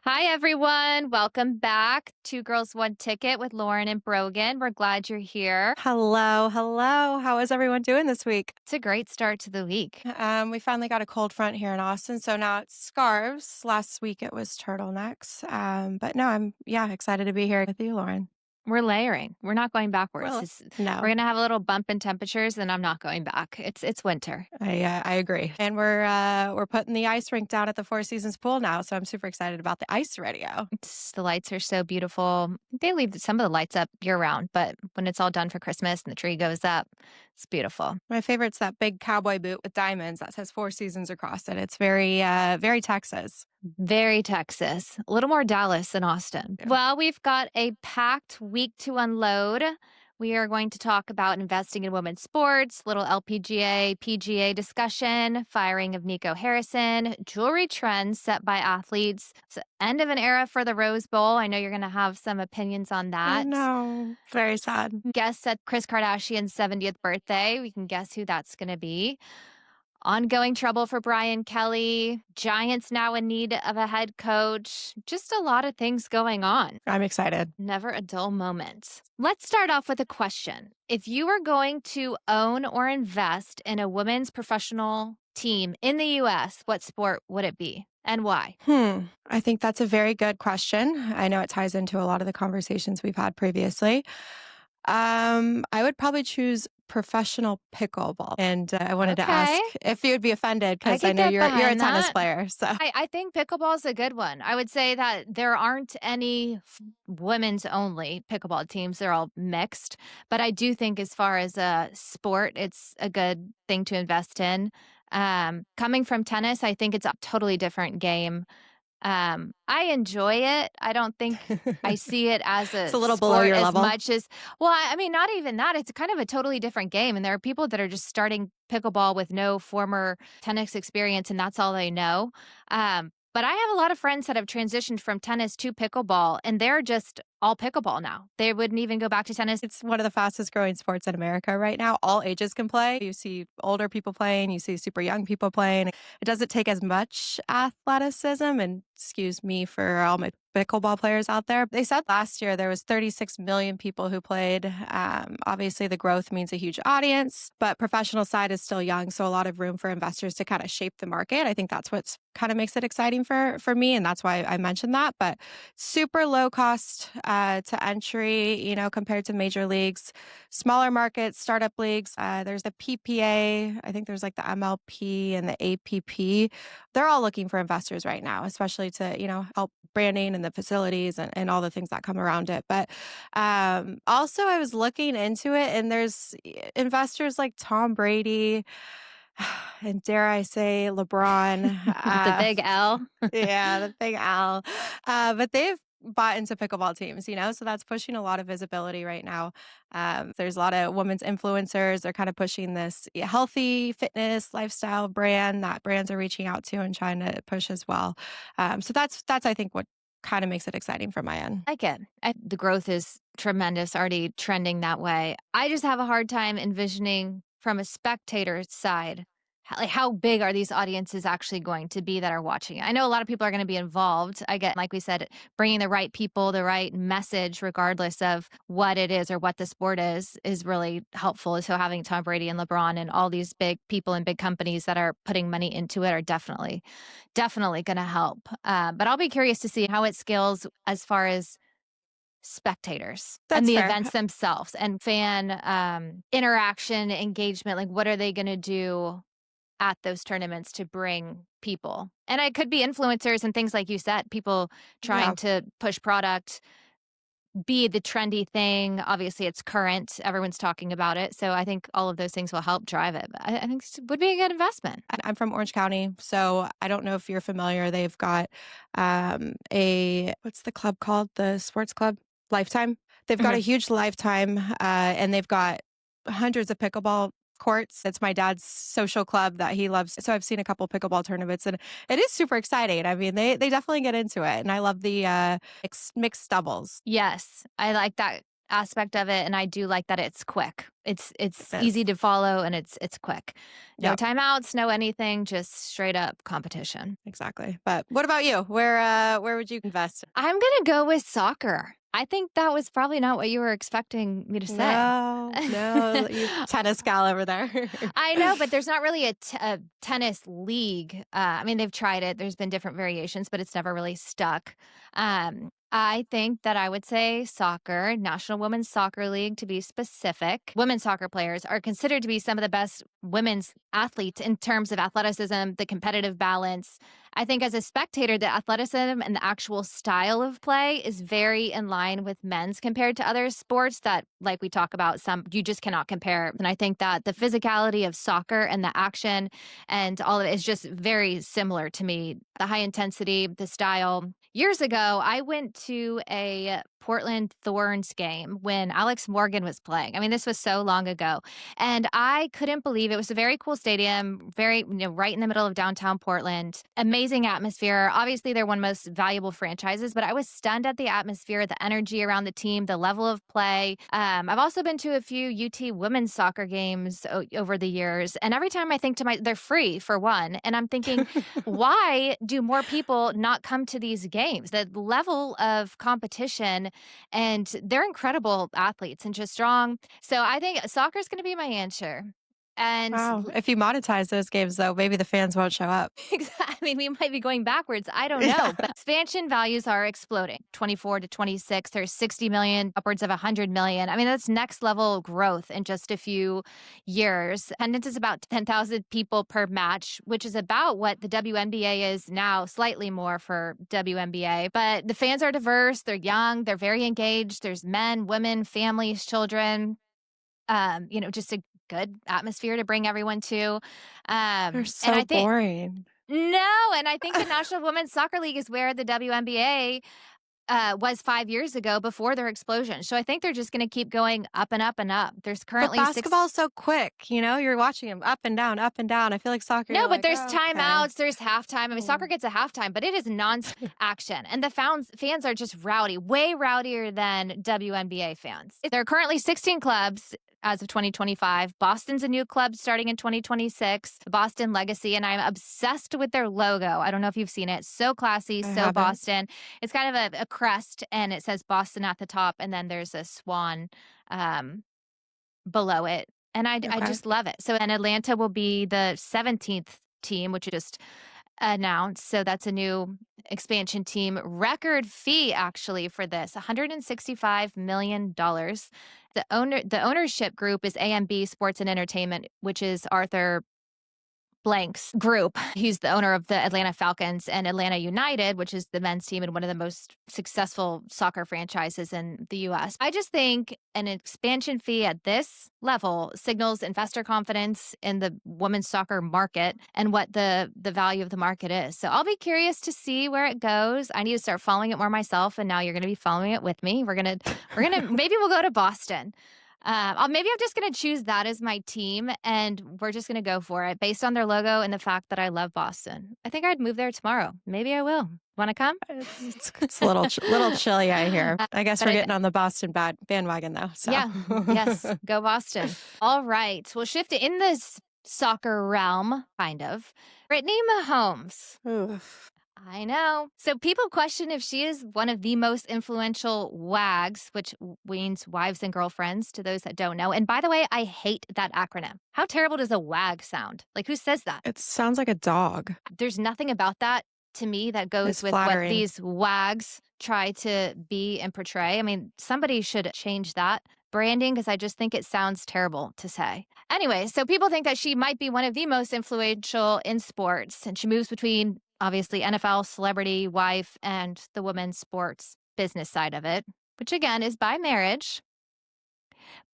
Hi, everyone. Welcome back. Two Girls, One Ticket with Lauren and Brogan. We're glad you're here. Hello, hello. How is everyone doing this week? It's a great start to the week. We finally got a cold front here in Austin, so now it's scarves. Last week it was turtlenecks. But no, I'm excited to be here with you, Lauren. We're layering. We're not going backwards. Well, no, We're gonna have a little bump in temperatures, and I'm not going back. It's winter. I agree, and we're putting the ice rink down at the Four Seasons pool now, so I'm super excited about the ice radio. The lights are so beautiful. They leave some of the lights up year round, but when it's all done for Christmas and the tree goes up, it's beautiful. My favorite's that big cowboy boot with diamonds that says Four Seasons across it. It's very Texas. Very Texas, a little more Dallas than Austin. Yeah. Well, we've got a packed week to unload. We are going to talk about investing in women's sports, little LPGA, PGA discussion, firing of Nico Harrison, jewelry trends set by athletes. It's the end of an era for the Rose Bowl. I know you're going to have some opinions on I that. know, very sad. Guess at Kris Kardashian's 70th birthday. We can guess who that's going to be. Ongoing trouble for Brian Kelly, Giants now in need of a head coach, just a lot of things going on. I'm excited. Never a dull moment. Let's start off with a question. If you were going to own or invest in a women's professional team in the US, what sport would it be and why? I think that's a very good question. I know it ties into a lot of the conversations we've had previously. I would probably choose professional pickleball. And I wanted to ask Okay. if you would be offended I because I could know get you're a behind tennis that. player. So I think pickleball is a good one. I would say that there aren't any women's only pickleball teams. They're all mixed. But I do think, as far as a sport, it's a good thing to invest in. Coming from tennis, I think it's a totally different game. I enjoy it. I don't think I see it as it's a a little below sport your as level. much as, well, I mean, not even that. It's kind of a totally different game. And there are people that are just starting pickleball with no former tennis experience, and that's all they know. But I have a lot of friends that have transitioned from tennis to pickleball, and they're just all pickleball now. They wouldn't even go back to tennis. It's one of the fastest growing sports in America right now. All ages can play. You see older people playing, you see super young people playing. It doesn't take as much athleticism. And excuse me for all my pickleball players out there. They said last year there was 36 million people who played. Obviously, the growth means a huge audience, but professional side is still young. So a lot of room for investors to kind of shape the market. I think that's what's kind of makes it exciting for me. And that's why I mentioned that. But super low cost to entry, compared to major leagues, smaller markets, startup leagues. There's the PPA. I think there's like the MLP and the APP. They're all looking for investors right now, especially to, help branding and the facilities and all the things that come around it. But also, I was looking into it, and there's investors like Tom Brady and, dare I say, LeBron. The big L. Yeah, the big Al. But they've bought into pickleball teams, so that's pushing a lot of visibility right now. There's a lot of women's influencers. They're kind of pushing this healthy fitness lifestyle brand that brands are reaching out to and trying to push as well. So that's I think what kind of makes it exciting from my end. I get the growth is tremendous, already trending that way. I just have a hard time envisioning from a spectator side, how big are these audiences actually going to be that are watching it? I know a lot of people are going to be involved. I get, like we said, bringing the right people, the right message, regardless of what it is or what the sport is really helpful. So having Tom Brady and LeBron and all these big people and big companies that are putting money into it are definitely going to help. But I'll be curious to see how it scales as far as spectators and That's the fair. events themselves and fan interaction, engagement. Like, what are they going to do at those tournaments to bring people? And it could be influencers and things like you said, people Yeah. trying to push product, be the trendy thing. Obviously, it's current. Everyone's talking about it. So I think all of those things will help drive it. But I think it would be a good investment. I'm from Orange County, so I don't know if you're familiar. They've got a what's the club called? The sports club, Lifetime. They've got a Mhm. huge Lifetime, and they've got hundreds of pickleball courts. It's my dad's social club that he loves. So I've seen a couple pickleball tournaments, and it is super exciting. I mean, they definitely get into it, and I love the mixed doubles. Yes, I like that. aspect of it, and I do like that it's quick. It's It easy is. to follow and it's quick. No Yep, timeouts, no anything, just straight up competition. exactly. But what about you? Where would you invest? I'm gonna go with soccer. I think that was probably not what you were expecting me to say. No, no, you tennis gal over there. I know, but there's not really a tennis league. I mean, they've tried it. There's been different variations, but it's never really stuck. I think that I would say soccer, National Women's Soccer League to be specific. Women's soccer players are considered to be some of the best women's athletes in terms of athleticism, the competitive balance. I think as a spectator, the athleticism and the actual style of play is very in line with men's compared to other sports that, like we talk about, some you just cannot compare. And I think that the physicality of soccer and the action and all of it is just very similar to me. The high intensity, the style. Years ago, I went to a Portland Thorns game when Alex Morgan was playing. I mean, this was so long ago. And I couldn't believe it was a very cool stadium, very, right in the middle of downtown Portland. Amazing atmosphere. Obviously, they're one of the most valuable franchises, but I was stunned at the atmosphere, the energy around the team, the level of play. I've also been to a few UT women's soccer games over the years. And every time I think they're free for one. And I'm thinking, why do more people not come to these games? The level of competition, and they're incredible athletes and just strong. So I think soccer is going to be my answer. And Wow. If you monetize those games, though, maybe the fans won't show up. I mean, we might be going backwards. I don't Yeah. know. But expansion values are exploding. 24 to 26, there's 60 million, upwards of 100 million. I mean, that's next level growth in just a few years. Attendance is about 10,000 people per match, which is about what the WNBA is now, slightly more for WNBA. But the fans are diverse, they're young, they're very engaged. There's men, women, families, children. Just a good atmosphere to bring everyone to. They're And so I think boring. no, and I think the National Women's Soccer League is where the WNBA was 5 years ago before their explosion. So I think they're just going to keep going up and up and up. There's But currently six. basketball's so quick, you're watching them up and down, up and down. I feel like soccer, No, you're but like, there's "Oh, okay." timeouts, there's halftime. I mean, soccer Mm. gets a halftime, but it is non-action. And the fans are just rowdy, way rowdier than WNBA fans. There are currently 16 clubs as of 2025. Boston's a new club starting in 2026, Boston Legacy, and I'm obsessed with their logo. I don't know if you've seen it. So classy, I so haven't. Boston. It's kind of a crest, and it says Boston at the top, and then there's a swan um, below it. And I Okay. just love it. So, and Atlanta will be the 17th team, which is just announced. So that's a new expansion team. Record fee actually for this, $165 million. The ownership group is AMB Sports and Entertainment, which is Arthur Blank's group. He's the owner of the Atlanta Falcons and Atlanta United, which is the men's team and one of the most successful soccer franchises in the US. I just think an expansion fee at this level signals investor confidence in the women's soccer market and what the value of the market is. So I'll be curious to see where it goes. I need to start following it more myself, and now you're going to be following it with me. We're gonna maybe we'll go to Boston. Maybe I'm just going to choose that as my team, and we're just going to go for it based on their logo and the fact that I love Boston. I think I'd move there tomorrow. Maybe I will. Want to come? It's a little chilly, I hear. I guess But we're getting on the Boston bandwagon, though. So yeah, yes, go Boston. All right, we'll shift it in this soccer realm, kind of. Brittany Mahomes. Oof. I know. So people question if she is one of the most influential WAGs, which means wives and girlfriends to those that don't know. And by the way, I hate that acronym. How terrible does a WAG sound? Like, who says that? It sounds like a dog. There's nothing about that to me that goes It's with what flattering. these WAGs try to be and portray. I mean, somebody should change that branding because I just think it sounds terrible to say. Anyway, so people think that she might be one of the most influential in sports, and she moves between obviously NFL, celebrity, wife, and the women's sports business side of it, which again is by marriage.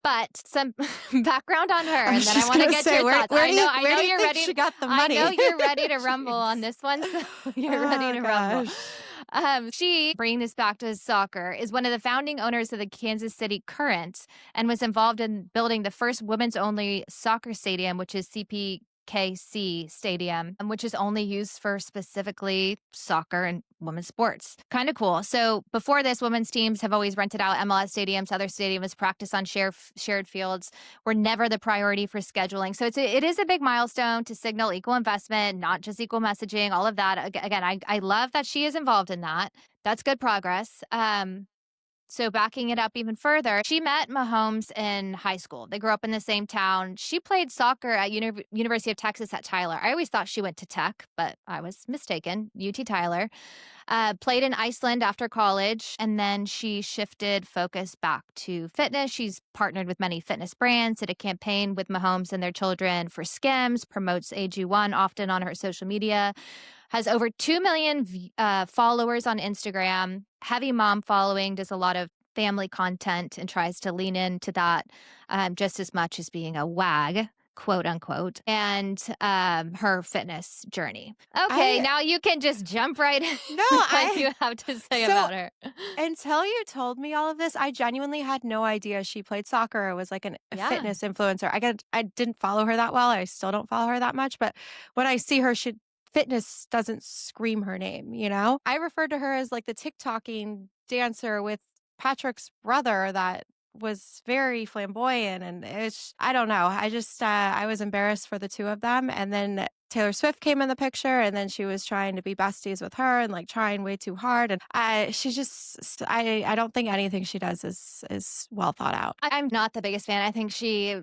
But some background on her, I and was then I just want to gonna get say, your where thoughts. where do you I where know do you you're think ready. she got the I money? know you're ready to rumble Jeez. on this one. So you're ready to Oh, rumble. gosh. She, bringing this back to soccer, is one of the founding owners of the Kansas City Current and was involved in building the first women's only soccer stadium, which is CP SoFi Stadium, which is only used for specifically soccer and women's sports. Kind of cool. So before this, women's teams have always rented out MLS stadiums, other stadiums, practice on shared fields. Were never the priority for scheduling. So it is a big milestone to signal equal investment, not just equal messaging, all of that. Again, I love that she is involved in that. That's good progress. So backing it up even further, she met Mahomes in high school. They grew up in the same town. She played soccer at University of Texas at Tyler. I always thought she went to Tech, but I was mistaken. UT Tyler. Played in Iceland after college, and then she shifted focus back to fitness. She's partnered with many fitness brands, did a campaign with Mahomes and their children for Skims, promotes AG1 often on her social media, has over 2 million followers on Instagram, heavy mom following, does a lot of family content and tries to lean into that just as much as being a wag, quote unquote, and her fitness journey. Okay, I now you can just jump right in no, what you I have to say so about her. until you told me all of this, I genuinely had no idea she played soccer or was like a Yeah. fitness influencer. I didn't follow her that well. I still don't follow her that much, but when I see her, fitness doesn't scream her name, you know? I referred to her as like the TikToking dancer with Patrick's brother that was very flamboyant, and I don't know. I was embarrassed for the two of them, and then Taylor Swift came in the picture, and then she was trying to be besties with her and like trying way too hard, and I don't think anything she does is well thought out. I'm not the biggest fan. I think she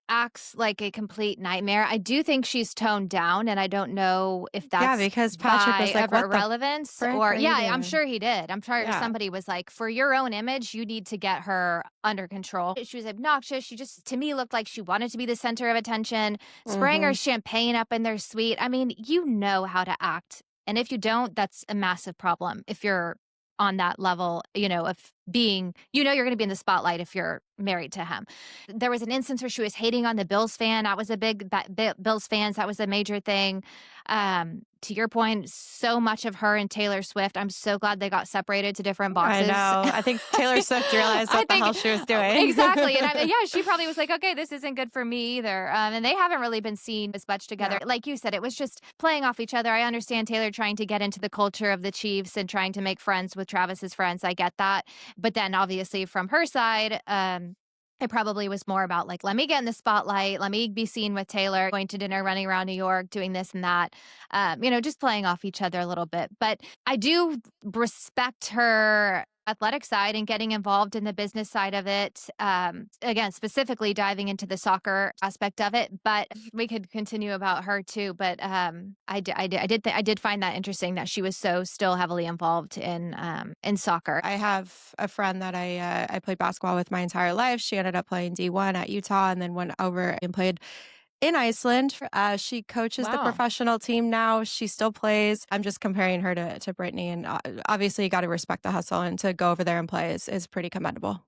acts like a complete nightmare. I do think she's toned down, and I don't know if Yeah, that's because Patrick by was like, "What the irrelevance frick or are you yeah, I'm doing?" sure he did. I'm sure Yeah. somebody was like, for your own image, you need to get her under control. She was obnoxious. She just, to me, looked like she wanted to be the center of attention, spraying her Mhm. champagne up in their suite. I mean, you know how to act. And if you don't, that's a massive problem. If you're on that level, of being, you're going to be in the spotlight if you're married to him. There was an instance where she was hating on the Bills fan. That was a big Bills fans. That was a major thing. To your point, so much of her and Taylor Swift. I'm so glad they got separated to different I boxes. know. I think Taylor Swift realized I what the think hell she was doing. exactly, and yeah, she probably was like, okay, this isn't good for me either. And they haven't really been seen as much together. No. Like you said, it was just playing off each other. I understand Taylor trying to get into the culture of the Chiefs and trying to make friends with Travis's friends. I get that, but then obviously from her side, it probably was more about like, let me get in the spotlight, let me be seen with Taylor, going to dinner, running around New York, doing this and that, just playing off each other a little bit. But I do respect her athletic side and getting involved in the business side of it. Again, specifically diving into the soccer aspect of it, but we could continue about her too. But I did find that interesting that she was so still heavily involved in soccer. I have a friend that I played basketball with my entire life. She ended up playing D1 at Utah and then went over and played in Iceland. She coaches the Wow. professional team now. She still plays. I'm just comparing her to Brittany, and obviously you got to respect the hustle, and to go over there and play is pretty commendable.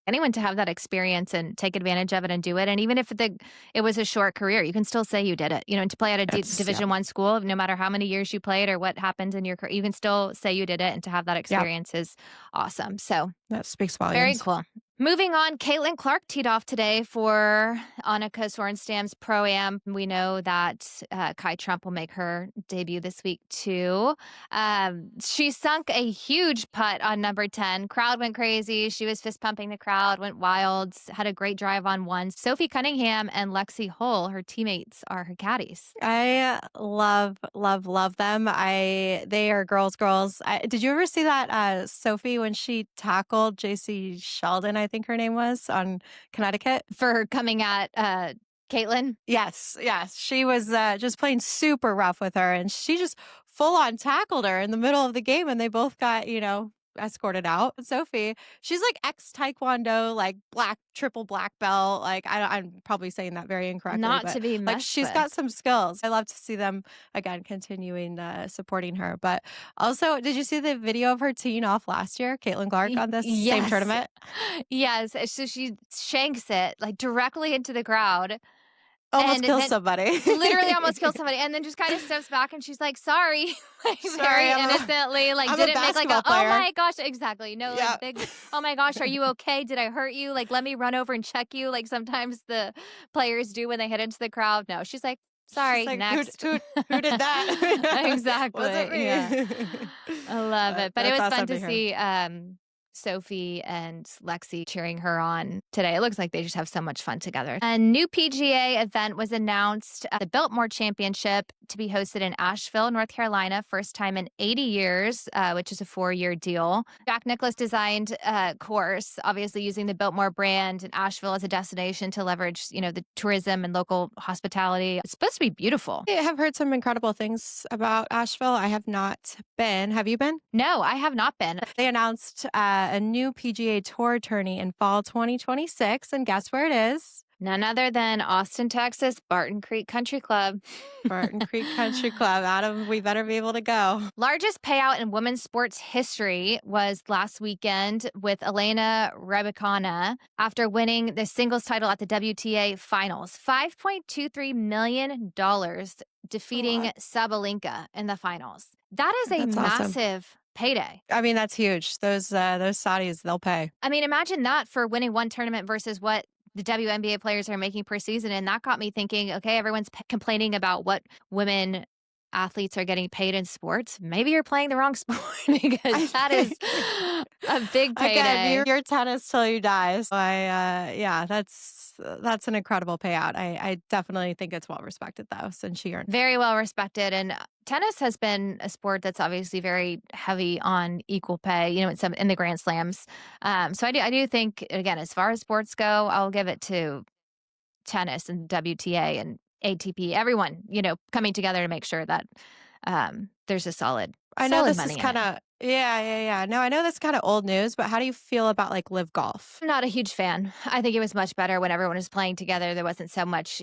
Anyone to have that experience and take advantage of it and do it, and even if it was a short career, you can still say you did it. And to play at a Yeah, Division I school, no matter how many years you played or what happened in your career, you can still say you did it, and to have that yeah, experience is awesome. So that speaks very volumes. cool. Moving on, Caitlin Clark teed off today for Annika Sorenstam's Pro-Am. We know that Kai Trump will make her debut this week, too. She sunk a huge putt on number 10. Crowd went crazy. She was fist pumping the crowd, went wild, had a great drive on one. Sophie Cunningham and Lexi Hull, her teammates, are her caddies. I love, love, love them. They are girls. Did you ever see that Sophie when she tackled JC Sheldon, I think her name was, on Connecticut? For coming at Caitlin. Yes, yes. She was just playing super rough with her, and she just full on tackled her in the middle of the game, and they both got, escorted out. Sophie, she's like ex Taekwondo, like triple black belt. Like I'm probably saying that very incorrectly, Not but to be like messed she's with. got some skills. I love to see them again continuing supporting her. But also, did you see the video of her teeing off last year, Caitlin Clark, on this same Yes. tournament? Yes. So she shanks it like directly into the crowd Almost and kills then somebody. literally almost kills somebody and then just kind of steps back and she's like, sorry, like Sorry, very innocently, like I'm a didn't make like a, basketball oh player. my gosh, exactly. No, Yeah. like big, oh my gosh, are you okay? Did I hurt you? Like, let me run over and check you. Like sometimes the players do when they hit into the crowd. No, she's like, She's Sorry, like, next. who did that? Wasn't Exactly, yeah. me. I love it, but it That's was fun awesome to to hear. see, Sophie and Lexi cheering her on today. It looks like they just have so much fun together. A new PGA event was announced, the Biltmore Championship to be hosted in Asheville, North Carolina, first time in 80 years, which is a 4-year deal. Jack Nicklaus designed a course, obviously using the Biltmore brand and Asheville as a destination to leverage, the tourism and local hospitality. It's supposed to be beautiful. I have heard some incredible things about Asheville. I have not been. Have you been? No, I have not been. They announced a new PGA Tour tourney in fall 2026, and guess where it is? None other than Austin, Texas, Barton Creek Country Club. Barton Creek Country Club. Adam, we better be able to go. Largest payout in women's sports history was last weekend with Elena Rybakina after winning the singles title at the WTA finals. $5.23 million defeating Sabalenka in the finals. That is a That's awesome. massive payday. I mean, that's huge. Those Saudis, they'll pay. I mean, imagine that for winning one tournament versus what the WNBA players are making per season. And that got me thinking, okay, everyone's complaining about what women athletes are getting paid in sports. Maybe you're playing the wrong sport because that is a big payday. Again, you're tennis till you die. So yeah, that's an incredible payout. I definitely think it's well respected though, since she earned. Very well respected. And tennis has been a sport that's obviously very heavy on equal pay, in the Grand Slams. So I do think, again, as far as sports go, I'll give it to tennis and WTA and ATP, everyone, coming together to make sure that there's a solid I know this money is in kind it. of yeah. No, I know that's kind of old news, but how do you feel about like live golf? I'm not a huge fan. I think it was much better when everyone was playing together. There wasn't so much,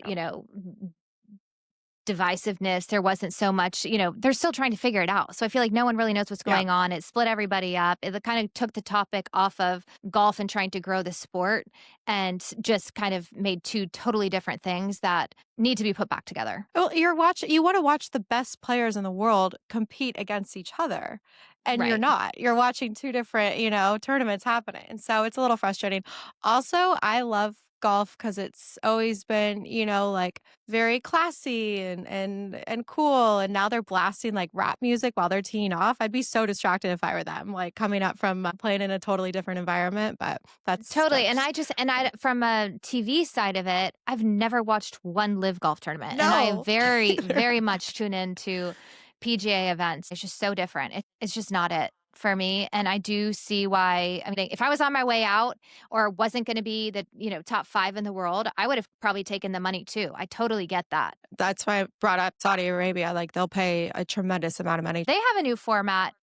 divisiveness. There wasn't so much, they're still trying to figure it out. So I feel like no one really knows what's Yeah. going on. It split everybody up. It kind of took the topic off of golf and trying to grow the sport and just kind of made two totally different things that need to be put back together. Well, you want to watch the best players in the world compete against each other. And you're Right. not. You're watching two different, tournaments happening. And so it's a little frustrating. Also, I love golf because it's always been, like very classy and cool. And now they're blasting like rap music while they're teeing off. I'd be so distracted if I were them, like coming up from playing in a totally different environment. But that's Totally. And that's- I from a TV side of it, I've never watched one live golf tournament. And I No. very, very much tune into PGA events. It's just so different. It's just not it for me. And I do see why. I mean, if I was on my way out or wasn't going to be the, top 5 in the world, I would have probably taken the money too. I totally get that. That's why I brought up Saudi Arabia. Like they'll pay a tremendous amount of money. They have a new format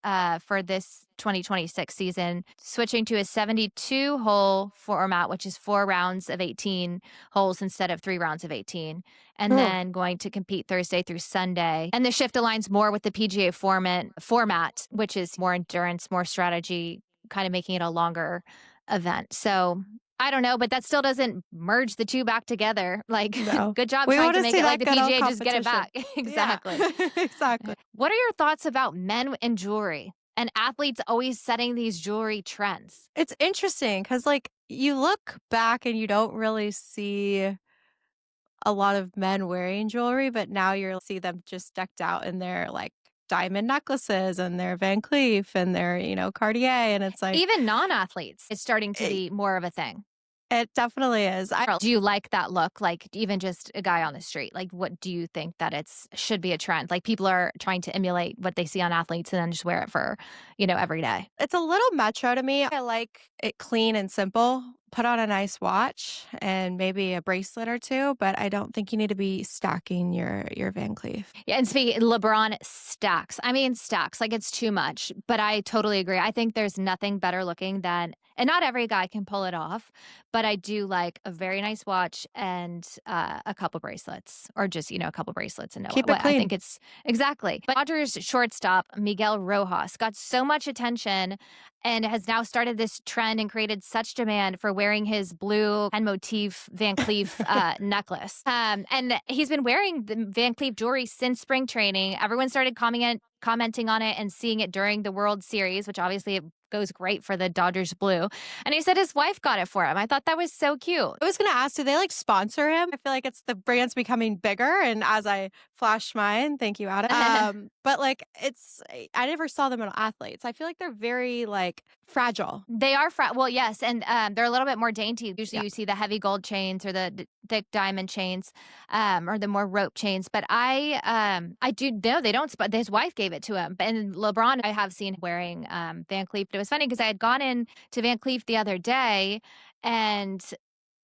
for this 2026 season, switching to a 72-hole format, which is 4 rounds of 18 holes instead of 3 rounds of 18, and then going to compete Thursday through Sunday. And the shift aligns more with the PGA format, which is more endurance, more strategy, kind of making it a longer event. So I don't know, but that still doesn't merge the two back together. Like, No. good job We trying wanna to make see it like that the good old PGA, just get it back. Exactly. Yeah. Exactly. What are your thoughts about men and jewelry and athletes always setting these jewelry trends? It's interesting because, like, you look back and you don't really see a lot of men wearing jewelry, but now you'll see them just decked out in their like diamond necklaces and their Van Cleef and their, Cartier. And it's like, Even non-athletes, it's starting to it, be more of a thing. it definitely is. Do you like that look? Like even just a guy on the street? Like what do you think that should be a trend? Like people are trying to emulate what they see on athletes and then just wear it for, every day. It's a little metro to me. I like it clean and simple. Put on a nice watch and maybe a bracelet or two, but I don't think you need to be stacking your Van Cleef. Yeah, and speaking, LeBron stacks. I mean, stacks. Like it's too much. But I totally agree. I think there's nothing better looking than, and not every guy can pull it off, but I do like a very nice watch and a couple bracelets, or just a couple bracelets and Keep it clean. I think it's exactly. But Dodgers shortstop Miguel Rojas got so much attention and has now started this trend and created such demand for wearing his blue pen motif Van Cleef necklace. And he's been wearing the Van Cleef jewelry since spring training. Everyone started commenting on it and seeing it during the World Series, which obviously it goes great for the Dodgers blue. And he said his wife got it for him. I thought that was so cute. I was going to ask, do they like sponsor him? I feel like it's the brand's becoming bigger. And as I flash mine, thank you, Adam. But like, I never saw them as athletes. I feel like they're very like fragile. They are well, yes, and they're a little bit more dainty. Usually, Yeah. you see the heavy gold chains or the thick diamond chains, or the more rope chains. But I do know they don't. His wife gave it to him. And LeBron, I have seen wearing Van Cleef. It was funny because I had gone in to Van Cleef the other day, and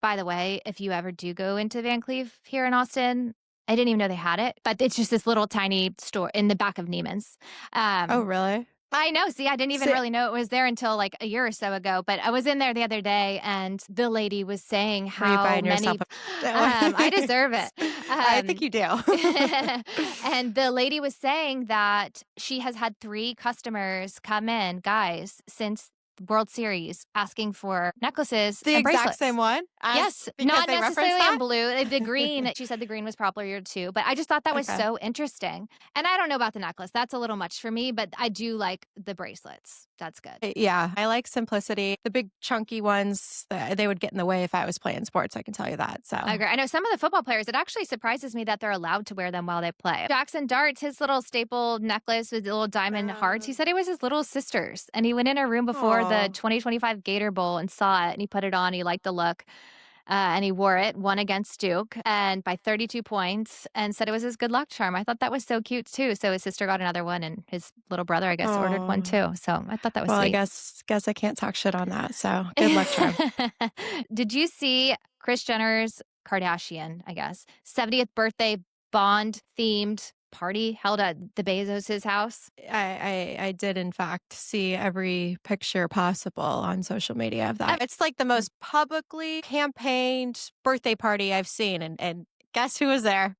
by the way, if you ever do go into Van Cleef here in Austin, I didn't even know they had it, but it's just this little tiny store in the back of Neiman's. Oh, really? I know. See, I didn't even really know it was there until like a year or so ago. But I was in there the other day, and the lady was saying how many. I deserve it. I think you do. And the lady was saying that she has had 3 customers come in, guys, since World Series asking for necklaces The and exact bracelets. same one? Yes, not necessarily in blue. The green, she said the green was popular too. But I just thought that was so interesting. And I don't know about the necklace. That's a little much for me, but I do like the bracelets. That's good. Yeah, I like simplicity. The big chunky ones, they would get in the way if I was playing sports, I can tell you that. So I agree. I know some of the football players, it actually surprises me that they're allowed to wear them while they play. Jackson Darts, his little staple necklace with the little diamond hearts, he said it was his little sister's. And he went in her room before the 2025 Gator Bowl and saw it, and he put it on. He liked the look. And he wore it, won against Duke, and by 32 points, and said it was his good luck charm. I thought that was so cute too. So his sister got another one, and his little brother, I guess, ordered one too. So I thought that was well, sweet. I guess I can't talk shit on that. So good luck charm. Did you see Kris Jenner's Kardashian, I guess, 70th birthday Bond themed party held at the Bezos' house? I did, in fact, see every picture possible on social media of that. It's like the most publicly campaigned birthday party I've seen. And guess who was there?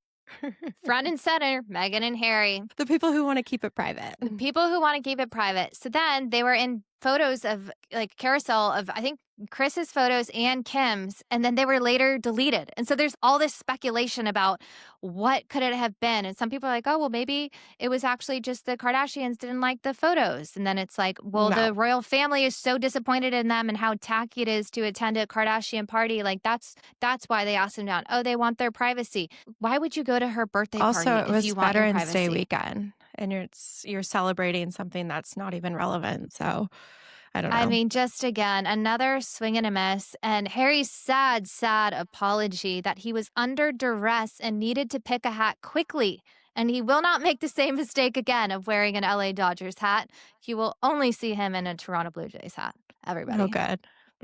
Front and center, Meghan and Harry. The people who want to keep it private. The people who want to keep it private. So then they were in photos of like carousel of, I think, Chris's photos and Kim's, and then they were later deleted. And so there's all this speculation about what could it have been. And some people are like, oh, well, maybe it was actually just the Kardashians didn't like the photos. And then it's like, well, the royal family is so disappointed in them and how tacky it is to attend a Kardashian party. Like that's why they asked them down. Oh, they want their privacy. Why would you go to her birthday party Also, it if was you want your Veterans Day privacy? weekend, and you're celebrating something that's not even relevant. So I don't know. I mean, just again, another swing and a miss. And Harry's sad, sad apology that he was under duress and needed to pick a hat quickly. And he will not make the same mistake again of wearing an LA Dodgers hat. You will only see him in a Toronto Blue Jays hat. Everybody. Oh, good.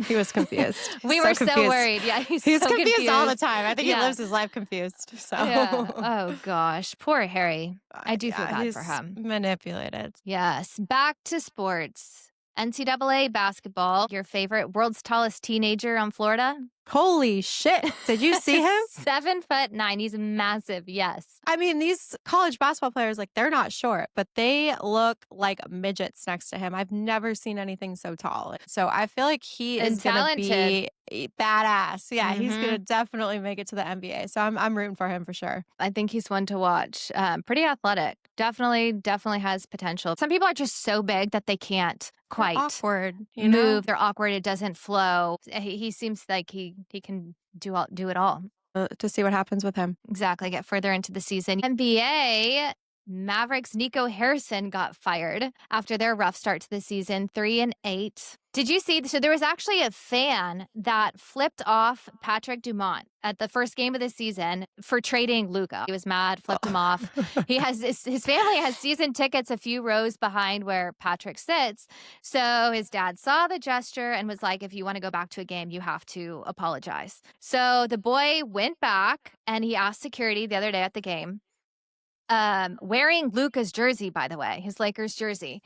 He was confused. We were so worried. Yeah, he's so confused all the time. I think he lives his life confused. So, Oh gosh, poor Harry. I do feel bad for him. Manipulated. Yes. Back to sports. NCAA basketball. Your favorite world's tallest teenager on Florida. Holy shit. Did you see him? 7'9". He's massive. Yes. I mean, these college basketball players, like, they're not short, but they look like midgets next to him. I've never seen anything so tall. So I feel like he is going to be badass. Yeah, he's going to definitely make it to the NBA. So I'm rooting for him for sure. I think he's one to watch. Pretty athletic. Definitely has potential. Some people are just so big that they can't quite awkward, move. They're awkward. It doesn't flow. He seems like he can do it all. To see what happens with him. Exactly. Get further into the season. NBA, Mavericks Nico Harrison got fired after their rough start to the season, 3-8. Did you see? So there was actually a fan that flipped off Patrick Dumont at the first game of the season for trading Luka. He was mad, flipped him off. He has his family has season tickets a few rows behind where Patrick sits. So his dad saw the gesture and was like, if you want to go back to a game, you have to apologize. So the boy went back and he asked security the other day at the game, wearing Luka's jersey, by the way, his Lakers jersey.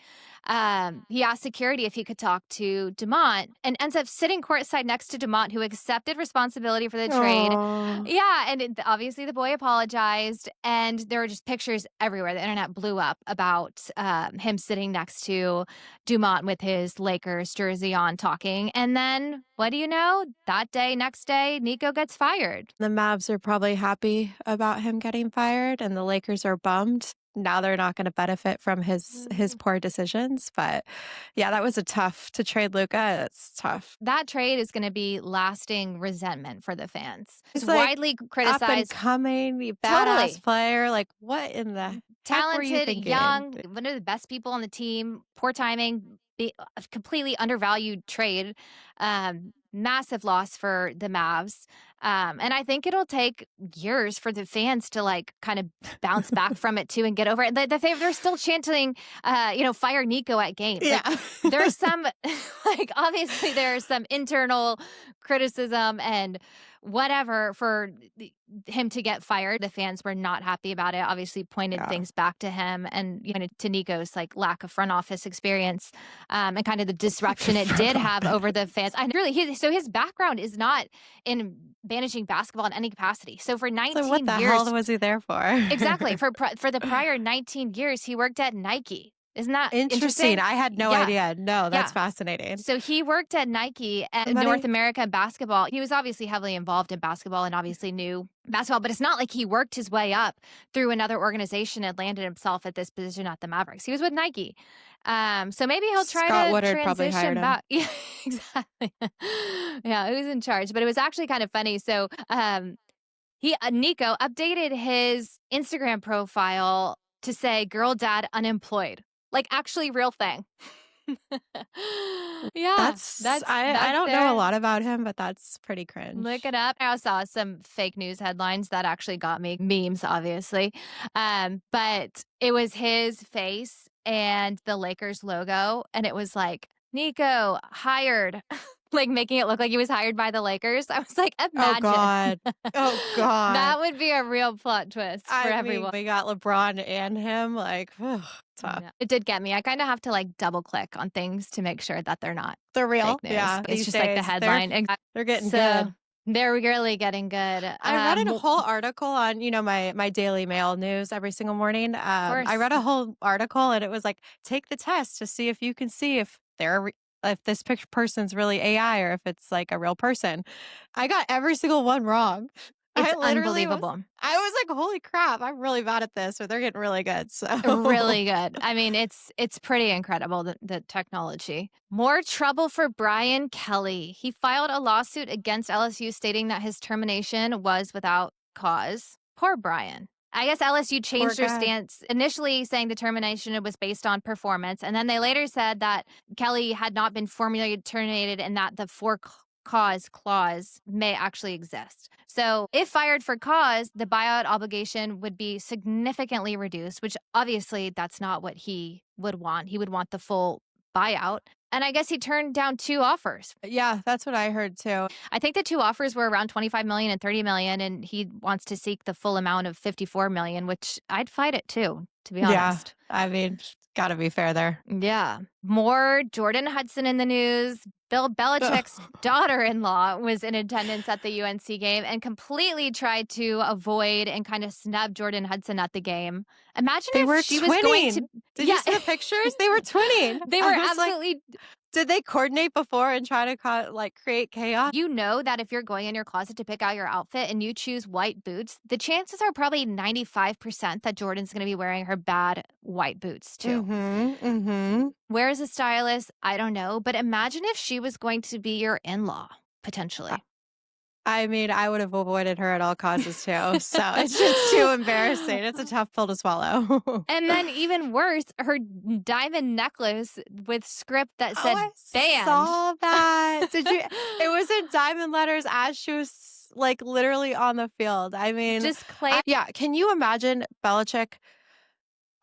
He asked security if he could talk to Dumont and ends up sitting courtside next to Dumont, who accepted responsibility for the trade. Yeah, and obviously the boy apologized, and there were just pictures everywhere. The internet blew up about him sitting next to Dumont with his Lakers jersey on talking. And then, what do you know? Next day, Nico gets fired. The Mavs are probably happy about him getting fired, and the Lakers are bummed. now they're not gonna benefit from his poor decisions, but yeah, that was a tough to trade Luka, it's tough. That trade is gonna be lasting resentment for the fans. It's He's, like, widely up and criticized. coming, badass Totally. player, like, what in the heck were you Talented, thinking? young, one of the best people on the team, poor timing, a completely undervalued trade, massive loss for the Mavs, and I think it'll take years for the fans to, like, kind of bounce back from it too and get over it. They're still chanting, "Fire Nico" at games. Like, Yeah. there's some like, obviously, there's some internal criticism and whatever for him to get fired. The fans were not happy about it, obviously pointed Yeah. things back to him and to Nico's like lack of front office experience, and kind of the disruption it did Front have office. over the fans. And really, so his background is not in managing basketball in any capacity. So for So what 19 the hell years, was he there for? exactly, for the prior 19 years, he worked at Nike. Isn't that Interesting, interesting? I had no Yeah. idea. No, that's Yeah. fascinating. So he worked at Nike and North Somebody America basketball. He was obviously heavily involved in basketball and obviously knew basketball, but it's not like he worked his way up through another organization and landed himself at this position at the Mavericks. He was with Nike. So maybe he'll try Scott to Woodard probably hired transition him. back. Yeah, exactly. Yeah, who's in charge? But it was actually kind of funny. So Nico updated his Instagram profile to say "girl dad unemployed," like actually real thing. Yeah, That's I that's don't know a there. lot about him, but that's pretty Look cringe. it up. I saw some fake news headlines that actually got me memes, obviously. But it was his face and the Lakers logo, and it was like, Nico hired, like making it look like he was hired by the Lakers. I was like, Oh imagine. god. Oh god. That would be a real plot twist for I mean, everyone. we got LeBron and him, like, tough. No, it did get me. I kind of have to like double click on things to make sure that they're not They're real. fake news. Yeah, It's these just like the days, headline. they're getting So good. they're really getting good. I read a whole article on, my Daily Mail news every single morning. Of I course. read a whole article and it was like, take the test to see if you can see if if this person's really AI or if it's like a real person. I got every single one wrong. It's I literally was unbelievable. I was like, holy crap, I'm really bad at this, or they're getting really good. So Really good. I mean, it's pretty incredible, the technology. More trouble for Brian Kelly. He filed a lawsuit against LSU stating that his termination was without cause. Poor Brian. I guess LSU poor changed their guy. stance, initially saying the termination was based on performance, and then they later said that Kelly had not been formally terminated and that the cause clause may actually exist. So, if fired for cause, the buyout obligation would be significantly reduced, which obviously that's not what he would want. He would want the full buyout. And I guess he turned down two offers. Yeah, that's what I heard too. I think the two offers were around 25 million and 30 million, and he wants to seek the full amount of 54 million, which I'd fight it too, to be Yeah, honest. I mean, gotta be fair there. Yeah. More Jordan Hudson in the news. Bill Belichick's daughter-in-law was in attendance at the UNC game and completely tried to avoid and kind of snub Jordan Hudson at the game. Imagine They if were she was going to. twinning. Did you Yeah. see the pictures? They were twinning. They I were was like, absolutely. did they coordinate before and try to create chaos? You know that if you're going in your closet to pick out your outfit and you choose white boots, the chances are probably 95% that Jordan's going to be wearing her bad white boots too. Mm-hmm. Mm-hmm. Where is a stylist? I don't know. But imagine if she was going to be your in-law, potentially. I mean, I would have avoided her at all causes too. So it's just too embarrassing. It's a tough pill to swallow. And then even worse, her diamond necklace with script that Oh, said I banned. saw that. Did you? It was in diamond letters as she was like literally on the field. I mean, Just claim. yeah. Can you imagine Belichick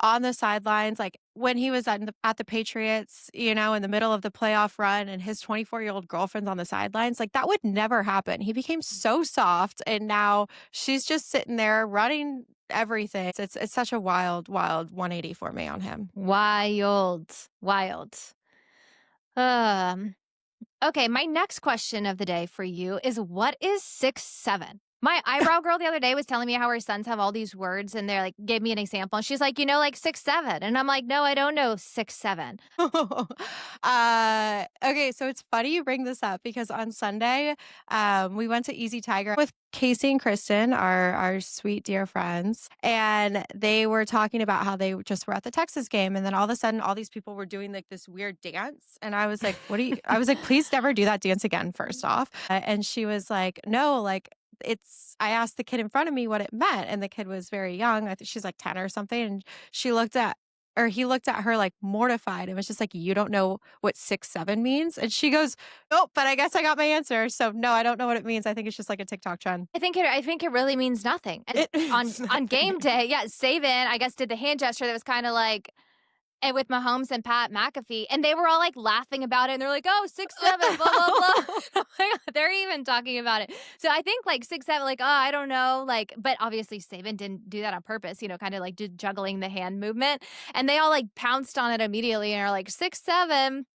on the sidelines, like when he was at the Patriots, in the middle of the playoff run and his 24-year-old girlfriend's on the sidelines? Like that would never happen. He became so soft and now she's just sitting there running everything. It's such a wild, wild 180 for me on him. Wild. Wild. Um, okay, my next question of the day for you is what is 6'7"? My eyebrow girl the other day was telling me how her sons have all these words and they're like, gave me an example. And she's like, like 6'7". And I'm like, no, I don't know 6'7". Okay, so it's funny you bring this up because on Sunday, we went to Easy Tiger with Casey and Kristen, our sweet dear friends, and they were talking about how they just were at the Texas game, and then all of a sudden, all these people were doing like this weird dance, and I was like, "What do you?" I was like, "Please never do that dance again." First off, and she was like, "No, like." I asked the kid in front of me what it meant, and the kid was very young. I think she's like 10 or something. And she looked at or he looked at her like mortified and was just like, "You don't know what 6'7" means?" And she goes, "Nope, but I guess I got my answer." So no, I don't know what it means. I think it's just like a TikTok trend. I think it really means nothing. And It on means on nothing. game day, yeah, Saban, I guess, did the hand gesture that was kind of like, and with Mahomes and Pat McAfee, and they were all like laughing about it, and they're like, "Oh, 6'7", blah blah blah." Oh my God, they're even talking about it. So I think like 6'7", like, oh, I don't know, like, but obviously Saban didn't do that on purpose, kind of like just juggling the hand movement, and they all like pounced on it immediately and are like 6'7",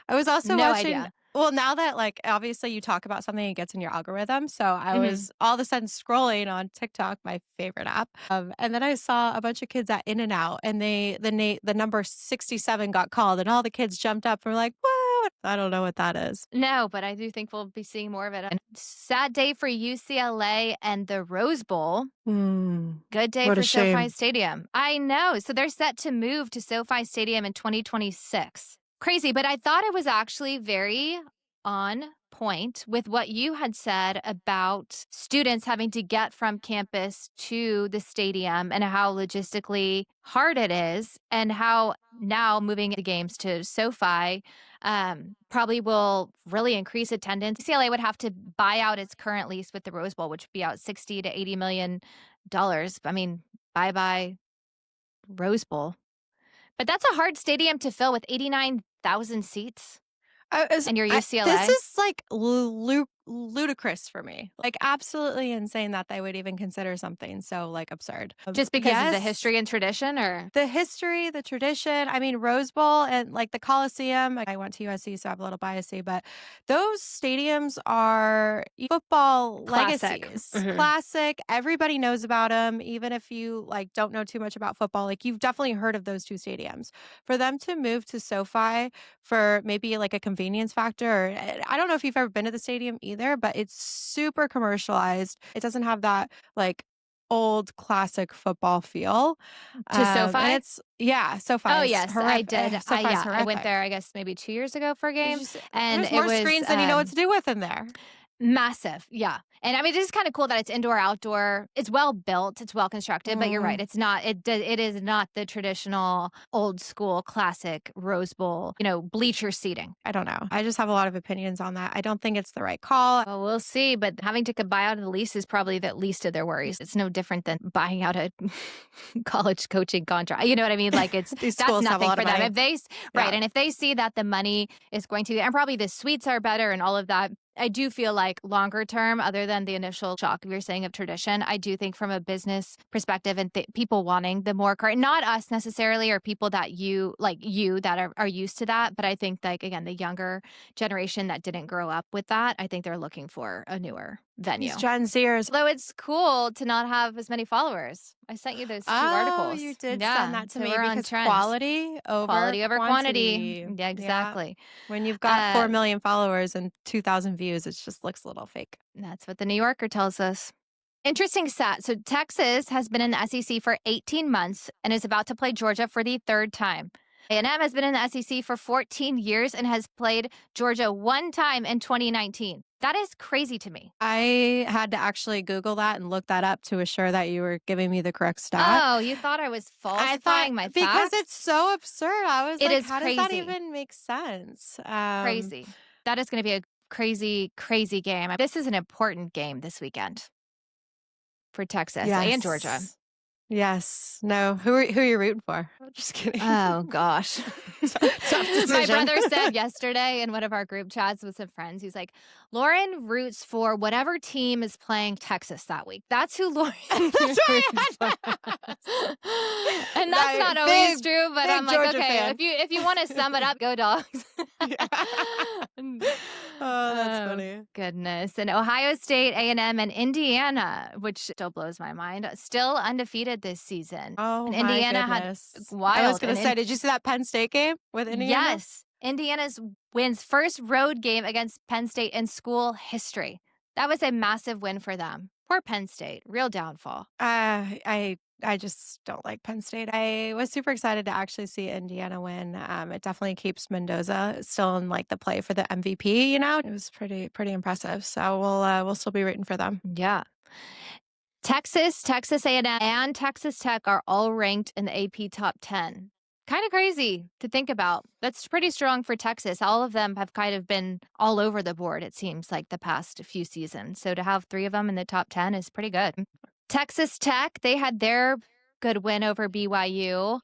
I was also no watching idea. well, now that, like, obviously you talk about something, it gets in your algorithm, so I Hmm. was all of a sudden scrolling on TikTok, my favorite app, and then I saw a bunch of kids at In and Out, and the number 67 got called, and all the kids jumped up and were like, "What?" I don't know what that is. No, but I do think we'll be seeing more of it. And sad day for UCLA and the Rose Bowl. Mm, Good day what a for SoFi shame. Stadium. I know. So they're set to move to SoFi Stadium in 2026. Crazy, but I thought it was actually very on point with what you had said about students having to get from campus to the stadium and how logistically hard it is, and how now moving the games to SoFi probably will really increase attendance. UCLA would have to buy out its current lease with the Rose Bowl, which would be out 60 to 80 million dollars. I mean, bye bye Rose Bowl. But that's a hard stadium to fill with 89,000 seats, and you're This UCLA. is like ludicrous for me. Like absolutely insane that they would even consider something so like absurd. Just because of the Yes, history and tradition, or the history, the tradition. I mean, Rose Bowl and like the Coliseum. I went to USC, so I have a little biasy, but those stadiums are football classic. legacies. Mhm. Classic. Everybody knows about them, even if you like don't know too much about football. Like you've definitely heard of those two stadiums. For them to move to SoFi for maybe like a convenience factor, or I don't know if you've ever been to the stadium either, but it's super commercialized. It doesn't have that like old classic football feel. To And SoFi? it's yeah, Oh, SoFi's yes, I horrific. did. SoFi's I went horrific. there, I guess, maybe 2 years ago for a There's game, just and there's it more was, screens than you know what to do with in there. massive, yeah, and I mean, it is kinda cool that it's indoor, outdoor. It's well built, it's well constructed, but you're right, Mm, it is not the traditional old school classic Rose Bowl, bleacher seating. I don't know. I just have a lot of opinions on that. I don't think it's the right call. Well, we'll see, but having to buy out the lease is probably the least of their worries. It's no different than buying out a college coaching contract. You know what I mean? Like These that's schools have a nothing lot for of them. money. If right, Yeah. and if they see that the money is going to, and probably the suites are better and all of that, I do feel like longer term, other than the initial shock you're saying of tradition, I do think from a business perspective and people wanting the more not us necessarily, or people that you that are used to that. But I think like, again, the younger generation that didn't grow up with that, I think they're looking for a newer These venue. Gen Zers. Although it's cool to not have as many followers. I sent you those 2 Oh, you articles. did send Yeah, that to they me were on because trends. quality over Quality over quantity. quantity. Yeah, Yeah. exactly. When you've got 4 Uh, million followers and 2,000 views, it just looks a little fake. that's what the New Yorker tells us. Interesting stat. So Texas has been in the SEC for 18 months and is about to play Georgia for the third time. A&M has been in the SEC for 14 years and has played Georgia one time in 2019. That is crazy to me. I had to actually Google that and look that up to assure that you were giving me the correct stat. Oh, you thought I was I thought falsifying my because facts? it's so absurd. I was It like, is how does that crazy. even make sense? Crazy. That is going to be a crazy, crazy game. This is an important game this weekend for Texas and Georgia. Yes. Yes. No. Who are you rooting for? Just kidding. Oh, gosh. Tough My decision. brother said yesterday in one of our group chats with some friends, he's like, Lauren roots for whatever team is playing Texas that week. That's who Lauren That's roots right. for. And that's not always true, but Big I'm like, Georgia okay, fan. if you want to sum it up, go dogs. Yeah. Oh, that's Oh, funny. goodness. And Ohio State, A&M, and Indiana, which still blows my mind, still undefeated this season. Oh And my Indiana had goodness. I was wild. gonna say, did you see that Penn State game with Indiana? Yes, Indiana's wins first road game against Penn State in school history. That was a massive win for them. Poor Penn State, real downfall. I just don't like Penn State. I was super excited to actually see Indiana win. It definitely keeps Mendoza still in like the play for the MVP. It was pretty impressive. So we'll still be rooting for them. Yeah. Texas, Texas A&M, and Texas Tech are all ranked in the AP top 10. Kind of crazy to think about. That's pretty strong for Texas. All of them have kind of been all over the board, it seems like, the past few seasons. So to have 3 of them in the top 10 is pretty good. Texas Tech, they had their good win over BYU.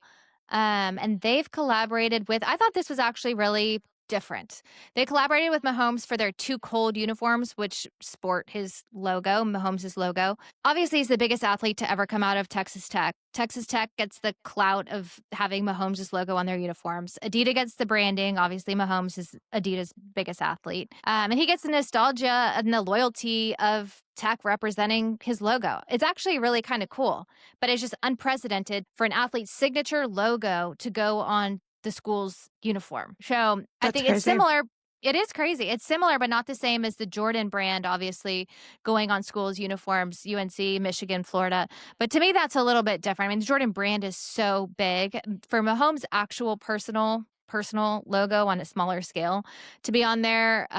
And they've collaborated with, I thought this was actually really different. They collaborated with Mahomes for their Too Cold uniforms, which sport his logo, Mahomes' logo. Obviously, he's the biggest athlete to ever come out of Texas Tech. Texas Tech gets the clout of having Mahomes' logo on their uniforms. Adidas gets the branding. Obviously, Mahomes is Adidas' biggest athlete. And he gets the nostalgia and the loyalty of Tech representing his logo. It's actually really kind of cool, but it's just unprecedented for an athlete's signature logo to go on the school's uniform. So I That's think it's crazy. similar. It is crazy. It's similar, but not the same as the Jordan brand, obviously, going on schools' uniforms, UNC, Michigan, Florida. But to me, that's a little bit different. I mean, the Jordan brand is so big. For Mahomes' actual personal logo on a smaller scale to be on there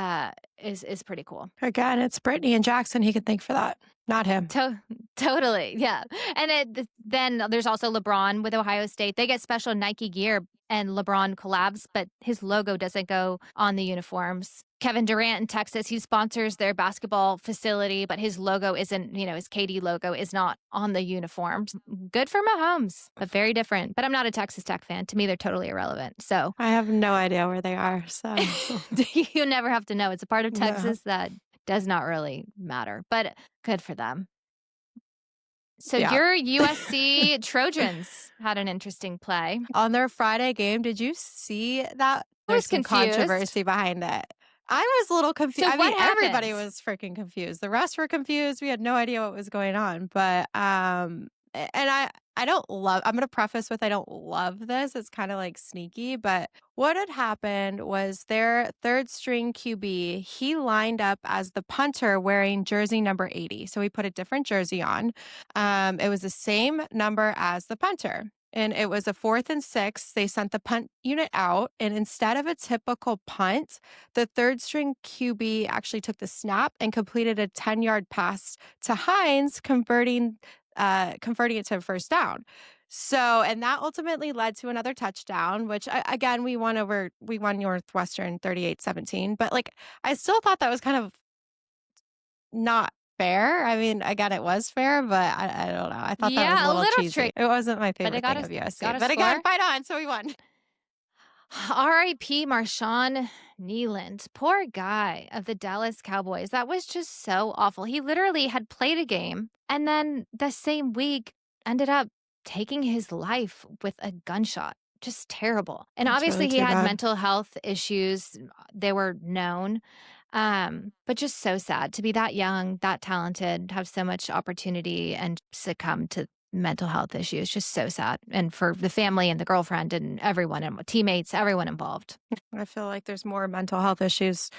is pretty cool. Again, it's Brittany and Jackson. He could thank for that, not him. Totally, yeah. And then there's also LeBron with Ohio State. They get special Nike gear and LeBron collabs, but his logo doesn't go on the uniforms. Kevin Durant in Texas, he sponsors their basketball facility, but his logo isn't, his KD logo is not on the uniforms. Good for Mahomes, but very different. But I'm not a Texas Tech fan. To me, they're totally irrelevant. So I have no idea where they are. So you never have to know. It's a part of no. Texas that does not really matter, but good for them. So Yeah. your USC Trojans had an interesting play. On their Friday game, did you see that? I was There's some confused. controversy behind it. I was a little confused. So I what mean, everybody happened? was freaking confused. The rest were confused. We had no idea what was going on. But and I don't love, I'm going to preface with I don't love this. It's kind of like sneaky, but what had happened was their third string QB, he lined up as the punter wearing jersey number 80. So he put a different jersey on. It was the same number as the punter. And it was a 4th and 6. They sent the punt unit out. And instead of a typical punt, the third string QB actually took the snap and completed a 10-yard pass to Hines, converting it to a first down. So, and that ultimately led to another touchdown, which again, we won Northwestern 38-17. But like, I still thought that was kind of not fair. I mean, again, it was fair, but I don't know. I thought that was a little cheesy. Trick. It wasn't my But favorite thing of USC. got a But again, score. fight on. So we won. R.I.P. Marshawn Nealand, poor guy of the Dallas Cowboys. That was just so awful. He literally had played a game and then the same week ended up taking his life with a gunshot. Just terrible. And That's obviously really he too had bad. mental health issues. They were known. But just so sad to be that young, that talented, have so much opportunity and succumb to mental health issues. Just so sad. And for the family and the girlfriend and everyone and teammates, everyone involved. I feel like there's more mental health issues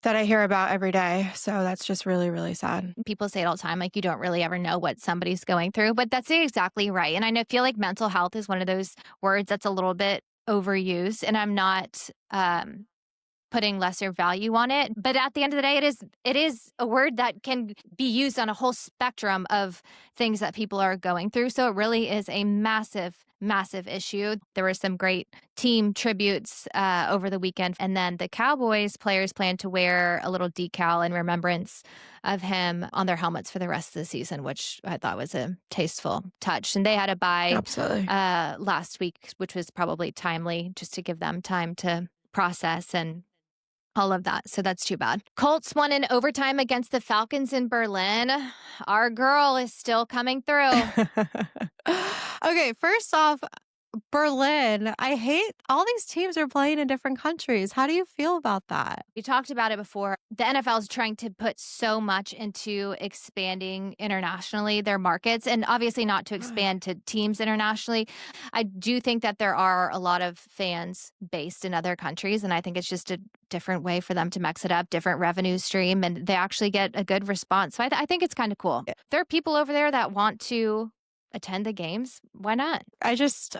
that I hear about every day. So that's just really, really sad. People say it all the time, like you don't really ever know what somebody's going through, but that's exactly right. And I feel like mental health is one of those words that's a little bit overused, and I'm not putting lesser value on it. But at the end of the day, it is a word that can be used on a whole spectrum of things that people are going through. So it really is a massive, massive issue. There were some great team tributes over the weekend. And then the Cowboys players plan to wear a little decal in remembrance of him on their helmets for the rest of the season, which I thought was a tasteful touch. And they had a bye Absolutely. last week, which was probably timely just to give them time to process and all of that. So that's too bad. Colts won in overtime against the Falcons in Berlin. Our girl is still coming through. Okay, first off, Berlin. I hate all these teams are playing in different countries. How do you feel about that? We talked about it before. The NFL is trying to put so much into expanding internationally their markets, and obviously not to expand to teams internationally. I do think that there are a lot of fans based in other countries, and I think it's just a different way for them to mix it up, different revenue stream, and they actually get a good response. So I think it's kind of cool. There are people over there that want to attend the games. Why not? I just,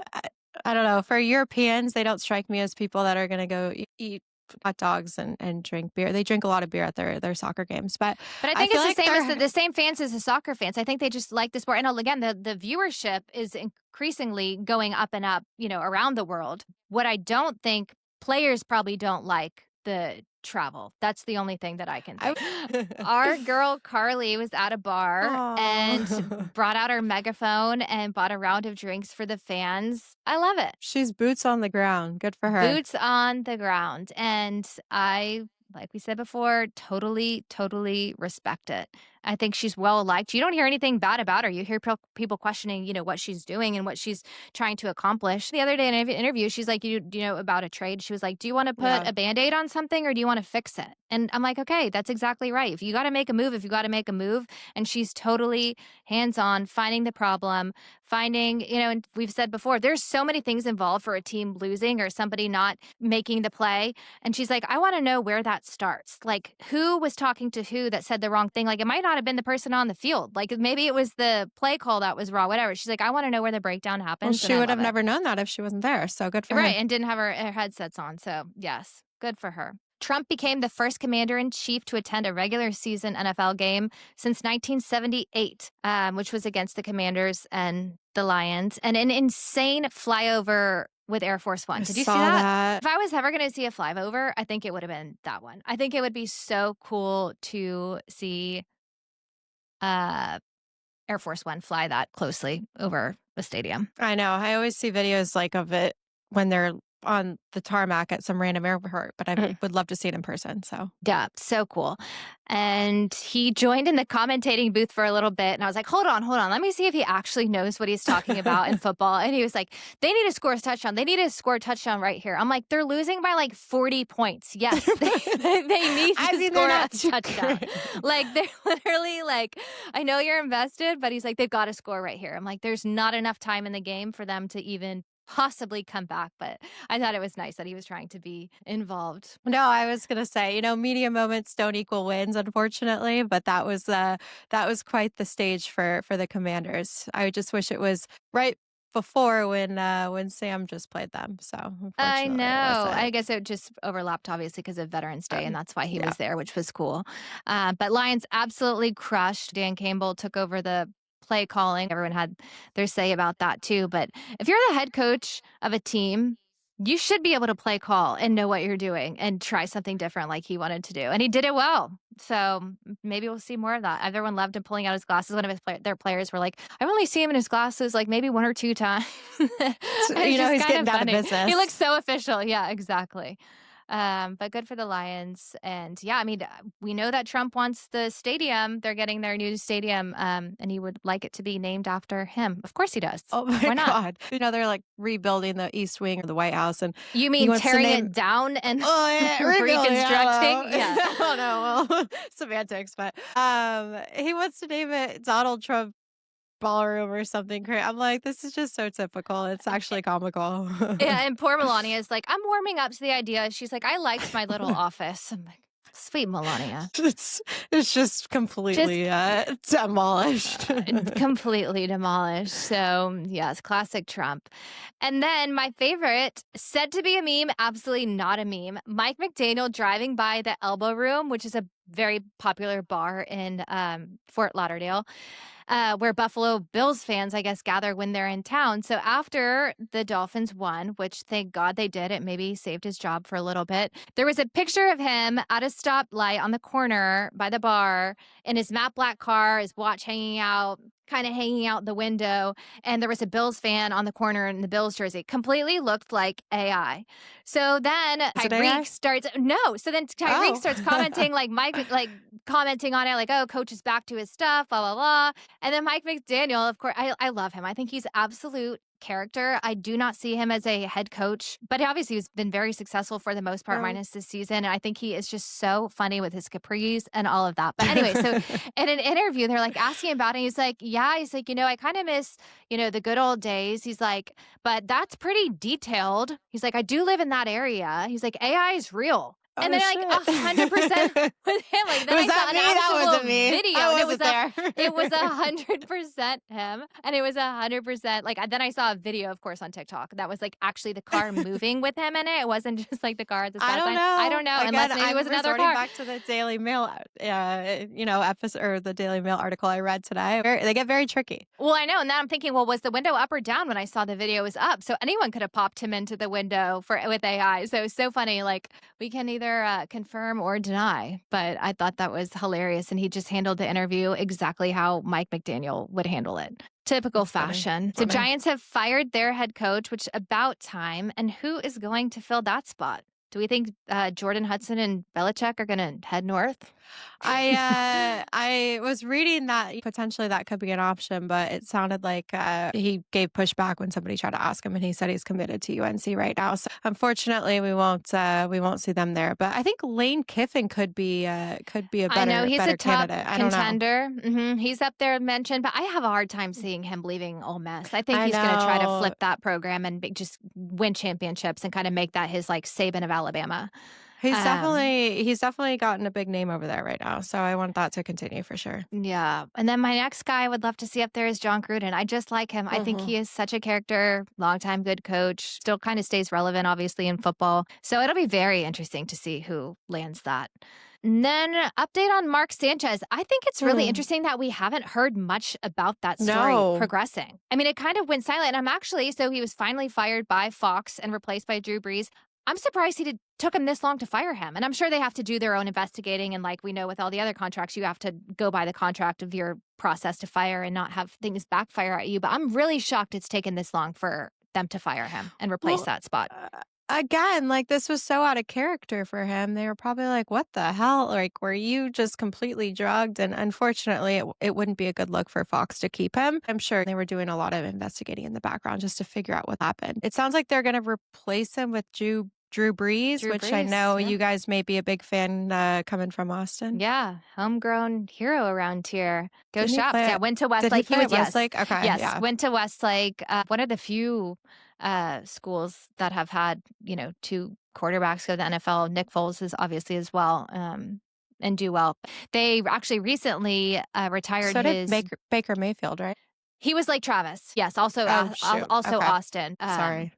I don't know. For Europeans, they don't strike me as people that are going to go eat hot dogs and drink beer. They drink a lot of beer at their soccer games, but But I I think feel it's the like same as they're the same fans as the soccer fans. I think they just like the sport. And again, the viewership is increasingly going up and up, around the world. What I don't think players probably don't like the travel. That's the only thing that I can I think. Our girl Carly was at a bar and Oh. brought out her megaphone and bought a round of drinks for the fans. I love it. She's boots on the ground. Good for her. Boots on the ground. And I, like we said before, totally, totally respect it. I think she's well liked. You don't hear anything bad about her. You hear people questioning, what she's doing and what she's trying to accomplish. The other day in an interview, she's like, do you know about a trade? She was like, do you want to put Yeah. a Band-Aid on something or do you want to fix it? And I'm like, okay, that's exactly right. If you got to make a move, if you got to make a move. And she's totally hands-on, finding the problem, finding, and we've said before, there's so many things involved for a team losing or somebody not making the play. And she's like, I want to know where that starts. Like, who was talking to who that said the wrong thing? Like, it might not have been the person on the field. Like, maybe it was the play call that was wrong, whatever. She's like, I want to know where the breakdown Well, happens. she would have never known that if she wasn't there. So good for Right. her. And didn't have her headsets on. So, yes, good for her. Trump became the first commander in chief to attend a regular season NFL game since 1978, which was against the Commanders and the Lions, and an insane flyover with Air Force One. I Did you see saw that? that. If I was ever going to see a flyover, I think it would have been that one. I think it would be so cool to see Air Force One fly that closely over the stadium. I know. I always see videos like of it when they're on the tarmac at some random airport, but I would love to see it in person. So Yeah, so cool. And he joined in the commentating booth for a little bit. And I was like, hold on. Let me see if he actually knows what he's talking about in football. And he was like, they need to score a touchdown. They need to score a touchdown right here. I'm like, they're losing by like 40 points. Yes, they need to score a touchdown. Like, they're literally like, I know you're invested, but he's like, they've got to score right here. I'm like, there's not enough time in the game for them to even possibly come back, but I thought it was nice that he was trying to be involved. No, I was gonna say, media moments don't equal wins, unfortunately, but that was quite the stage for the Commanders. I just wish it was right before when Sam just played them. So I unfortunately, it know. I wasn't. guess it just overlapped, obviously, because of Veterans Day, and that's why he Yeah. was there, which was cool. But Lions absolutely crushed. Dan Campbell took over the play calling. Everyone had their say about that too. But if you're the head coach of a team, you should be able to play call and know what you're doing and try something different like he wanted to do. And he did it well. So maybe we'll see more of that. Everyone loved him pulling out his glasses. One of their players were like, I've only seen him in his glasses like maybe one or two times. So, It's just he's kind getting of down to funny. business. He looks so official. Yeah, exactly. But good for the Lions. And yeah, I mean, we know that Trump wants the stadium. They're getting their new stadium, and he would like it to be named after him. Of course he does. Oh my Why not? God. They're like rebuilding the East Wing of the White House, and You he mean wants to tearing name. it down and Oh yeah, rebuilding. reconstructing? Yeah. I don't know. Well, semantics, but he wants to name it Donald Trump Ballroom or something. I'm like, this is just so typical. It's actually comical. Yeah, and poor Melania is like, I'm warming up to the idea. She's like, I liked my little office. I'm like, sweet Melania. It's just completely demolished. Completely demolished. So, yes, classic Trump. And then my favorite, said to be a meme, absolutely not a meme. Mike McDaniel driving by the Elbow Room, which is a very popular bar in Fort Lauderdale. Where Buffalo Bills fans, I guess, gather when they're in town. So after the Dolphins won, which thank God they did, it maybe saved his job for a little bit. There was a picture of him at a stoplight on the corner by the bar in his matte black car, his watch hanging out, kind of hanging out the window. And there was a Bills fan on the corner in the Bills jersey. Completely looked like AI. So then Is it AI? Tyreek starts, no. So then Tyreek starts commenting like Mike, like commenting on it, like, oh, coach is back to his stuff, blah, blah, blah. And then Mike McDaniel, of course, I love him. I think he's absolute character. I do not see him as a head coach, but obviously he's been very successful for the most part, Oh. minus this season. And I think he is just so funny with his capris and all of that. But anyway, so in an interview, they're like asking about it. He's like, yeah, he's like, I kind of miss, the good old days. He's like, but that's pretty detailed. He's like, I do live in that area. He's like, AI is real. And Oh, then like 100% with him. Like then Was I that saw an me? That actual wasn't me. video. I And wasn't there. it was 100% him. And it was 100% like then I saw a video, of course, on TikTok that was like actually the car moving with him in it. It wasn't just like the car at the I stop don't sign. know. I don't know. Again, Unless maybe I'm it was another resorting car. back to the Daily Mail, episode or the Daily Mail article I read today. They get very tricky. Well, I know. And then I'm thinking, well, was the window up or down when I saw the video was up? So anyone could have popped him into the window with AI. So it's so funny. Like we can either confirm or deny. But I thought that was hilarious. And he just handled the interview exactly how Mike McDaniel would handle it. Typical That's funny. fashion. So Funny. Giants have fired their head coach, which about time. And who is going to fill that spot? Do we think Jordan Hudson and Belichick are going to head north? I was reading that potentially that could be an option, but it sounded like he gave pushback when somebody tried to ask him, and he said he's committed to UNC right now. So unfortunately, we won't see them there. But I think Lane Kiffin could be a better. I know he's better a top candidate. contender. He's up there mentioned, but I have a hard time seeing him leaving Ole Miss. I think he's going to try to flip that program and just win championships and kind of make that his like Saban of Alabama. He's definitely gotten a big name over there right now. So I want that to continue for sure. Yeah. And then my next guy I would love to see up there is John Gruden. I just like him. I think he is such a character, longtime good coach, still kind of stays relevant, obviously, in football. So it'll be very interesting to see who lands that. And then update on Mark Sanchez. I think it's really interesting that we haven't heard much about that story progressing. I mean, it kind of went silent. So he was finally fired by Fox and replaced by Drew Brees. I'm surprised took him this long to fire him. And I'm sure they have to do their own investigating. And like we know with all the other contracts, you have to go by the contract of your process to fire and not have things backfire at you. But I'm really shocked it's taken this long for them to fire him and replace that spot. Again, like this was so out of character for him. They were probably like, what the hell? Like, were you just completely drugged? And unfortunately, it wouldn't be a good look for Fox to keep him. I'm sure they were doing a lot of investigating in the background just to figure out what happened. It sounds like they're going to replace him with Drew Brees, which I know you guys may be a big fan coming from Austin. Yeah, homegrown hero around here. Go Didn't Shops. Yeah, went to Westlake. He was Westlake? Okay. Yes, yeah. went to Westlake. One of the few schools that have had, two quarterbacks go to the NFL. Nick Foles is obviously as well. And do well. They actually recently retired so his did Baker Mayfield, right? He was like Travis. Yes, also Okay. Austin. Sorry.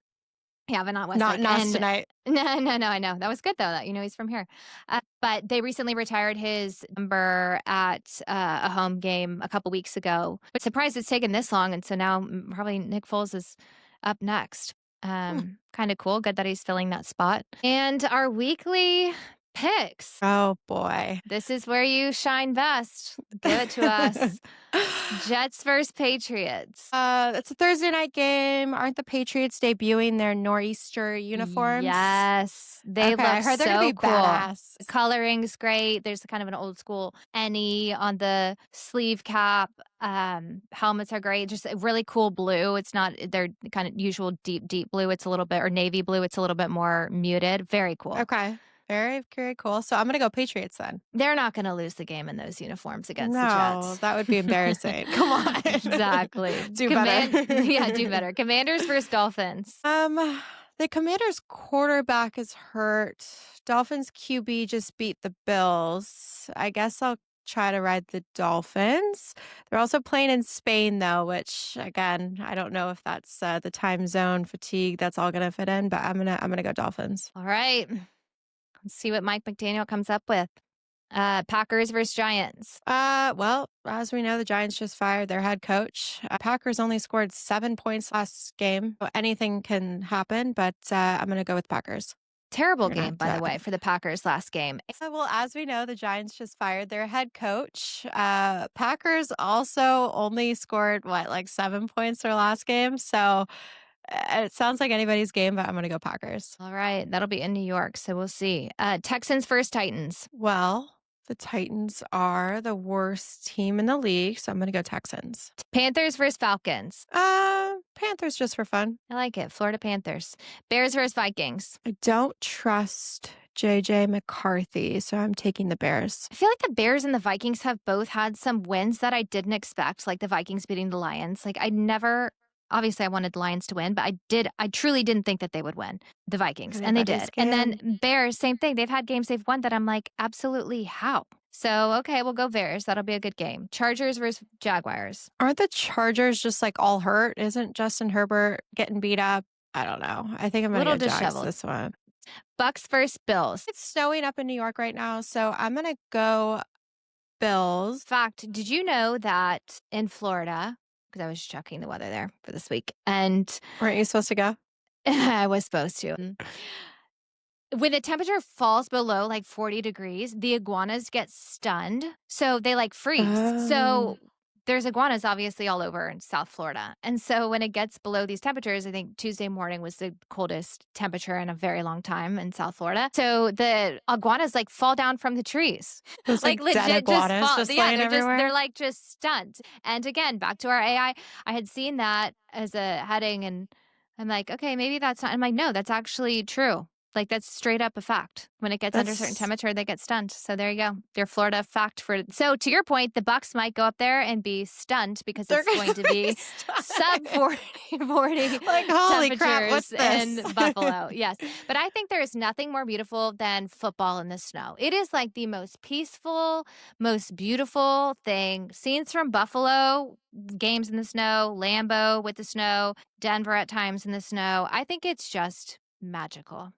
Yeah, but not Westlake. Not tonight. No, I know. That was good, though, that, he's from here. But they recently retired his number at a home game a couple weeks ago. But surprised it's taken this long. And so now probably Nick Foles is up next. Kind of cool. Good that he's filling that spot. And our weekly picks. Oh, boy. This is where you shine best. Give it to us. Jets versus Patriots. It's a Thursday night game. Aren't the Patriots debuting their nor'easter uniforms? Yes. They look I heard they're so gonna be cool. badass. The coloring's great. There's kind of an old school N-E on the sleeve cap. Helmets are great. Just a really cool blue. It's not their kind of usual deep blue. It's a little bit, or navy blue. It's a little bit more muted. Very cool. Okay. Very, very cool. So I'm going to go Patriots then. They're not going to lose the game in those uniforms against the No, Jets. that would be embarrassing. Come on. Exactly. Do better. Yeah, do better. Commanders versus Dolphins. The Commanders quarterback is hurt. Dolphins QB just beat the Bills. I guess I'll try to ride the Dolphins. They're also playing in Spain though, which again, I don't know if that's the time zone fatigue that's all going to fit in, but I'm going to go Dolphins. All right. Let's see what Mike McDaniel comes up with. Packers versus Giants. Well, as we know, the Giants just fired their head coach. Packers only scored 7 points last game. So anything can happen, but I'm going to go with Packers. Terrible game, by the way, for the Packers last game. So, well, as we know, the Giants just fired their head coach. Packers also only scored, like 7 points their last game. So it sounds like anybody's game, but I'm going to go Packers. All right. That'll be in New York, so we'll see. Texans versus Titans. Well, the Titans are the worst team in the league, so I'm going to go Texans. Panthers versus Falcons. Panthers just for fun. I like it. Florida Panthers. Bears versus Vikings. I don't trust JJ McCarthy, so I'm taking the Bears. I feel like the Bears and the Vikings have both had some wins that I didn't expect, like the Vikings beating the Lions. Like I never obviously I wanted the Lions to win, but I truly didn't think that they would win, the Vikings, and they Anybody's did. And game. then Bears, same thing. They've had games they've won that I'm like, absolutely how? So, okay, we'll go Bears. That'll be a good game. Chargers versus Jaguars. Aren't the Chargers just like all hurt? Isn't Justin Herbert getting beat up? I don't know. I think I'm going to Little go Jags disheveled. this one. Bucks versus Bills. It's snowing up in New York right now, so I'm going to go Bills. Fact, did you know that in Florida, because I was checking the weather there for this week, and Weren't you supposed to go? I was supposed to. When the temperature falls below like 40 degrees, the iguanas get stunned. So they like freeze. Oh. So there's iguanas obviously all over in South Florida. And so when it gets below these temperatures, I think Tuesday morning was the coldest temperature in a very long time in South Florida. So the iguanas like fall down from the trees. Those like dead legit just iguanas fall. just Yeah, laying everywhere? they're like just stunned. And again, back to our AI, I had seen that as a heading and I'm like, okay, maybe that's not. I'm like, no, that's actually true. Like that's straight up a fact. When it gets under a certain temperature, they get stunned. So there you go. Your Florida fact for. So to your point, the Bucks might go up there and be stunned because They're it's going to be sub 40 like, holy crap, temperatures what's this? in Buffalo. Yes. But I think there is nothing more beautiful than football in the snow. It is like the most peaceful, most beautiful thing. Scenes from Buffalo, games in the snow, Lambeau with the snow, Denver at times in the snow. I think it's just magical.